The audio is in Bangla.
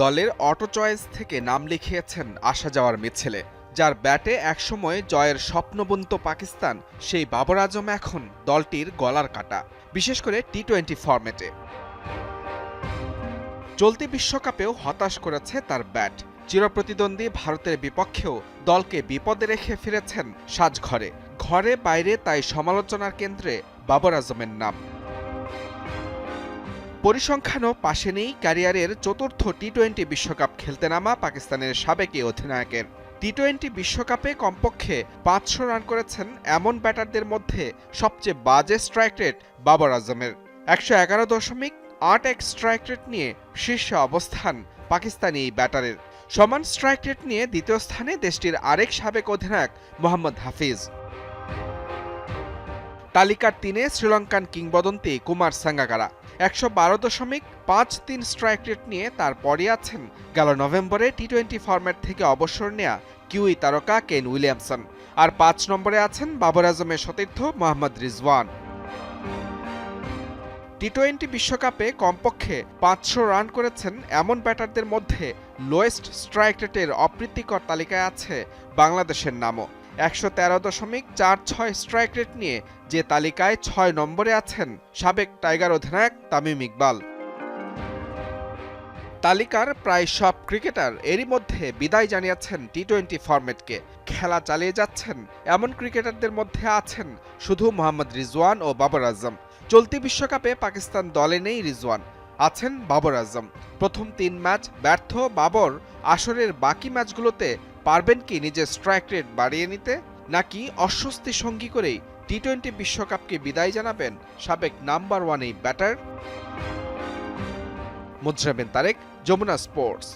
দলের অটো চয়েস থেকে নাম লিখিয়েছেন আসা যাওয়ার মিছিলে। যার ব্যাটে একসময় জয়ের স্বপ্নবন্ত পাকিস্তান, সেই বাবর আজম এখন দলটির গলার কাটা, বিশেষ করে টি-20 ফরম্যাটে। চলতি বিশ্বকাপেও হতাশ করেছে তার ব্যাট। চিরপ্রতিদ্বন্দ্বী ভারতের বিপক্ষেও দলকে বিপদে রেখে ফিরেছেন সাজঘরে। ঘরে বাইরে তাই সমালোচনার কেন্দ্রে বাবর আজমের নাম। পরিসংখ্যানও পাশে নেই ক্যারিয়ারের চতুর্থ টি-20 বিশ্বকাপ খেলতে নামা পাকিস্তানের সাবেক এই অধিনায়কের। টি-20 বিশ্বকাপে কমপক্ষে 500 রান করেছেন এমন ব্যাটারদের মধ্যে সবচেয়ে বাজে স্ট্রাইক রেট বাবর আজমের। 111.81 স্ট্রাইক রেট নিয়ে শীর্ষে অবস্থান পাকিস্তানি এই ব্যাটারের। সমান স্ট্রাইক রেট নিয়ে দ্বিতীয় স্থানে দেশটির আরেক সাবেক অধিনায়ক মোহাম্মদ হাফিজ। তালিকার 3-এ শ্রীলঙ্কান কিংবদন্তি কুমার সাঙ্গাকারা। 112.53 স্ট্রাইক রেট নিয়ে তারপরই আছেন গেল নভেম্বরে টি-20 ফরম্যাট থেকে অবসর নেয়া কিউই তারকা কেন উইলিয়ামসন। আর 5 নম্বরে আছেন বাবর আজমের সতীর্থ মোহাম্মদ রিজওয়ান। টি-20 বিশ্বকাপে কমপক্ষে 500 রান করেছেন এমন ব্যাটারদের মধ্যে লোয়েস্ট স্ট্রাইক রেটের অপ্রীতিকর তালিকায় আছে বাংলাদেশের নামও। 113.46 স্ট্রাইক রেট নিয়ে যে তালিকায় 6 নম্বরে আছেন সাবেক টাইগার অধিনায়ক তামিম ইকবাল। তালিকার প্রায় সব ক্রিকেটার এরই মধ্যে বিদায় জানিয়েছেন টি-20 ফরম্যাটকে। খেলা চালিয়ে যাচ্ছেন এমন ক্রিকেটারদের মধ্যে আছেন শুধু মোহাম্মদ রিজওয়ান ও বাবর আজম। চলতি বিশ্বকাপে পাকিস্তান দলে নেই রিজওয়ান, আছেন বাবর আজম। প্রথম 3 ম্যাচ ব্যর্থ বাবর আসরের বাকি ম্যাচগুলোতে পারবেন কি নিজের স্ট্রাইক রেট বাড়িয়ে নিতে, নাকি অস্বস্তি সঙ্গী করেই টি-20 বিশ্বকাপকে বিদায় জানাবেন সাবেক নাম্বার 1 এই ব্যাটার? মুজরাবিন তারেক, যমুনা স্পোর্টস।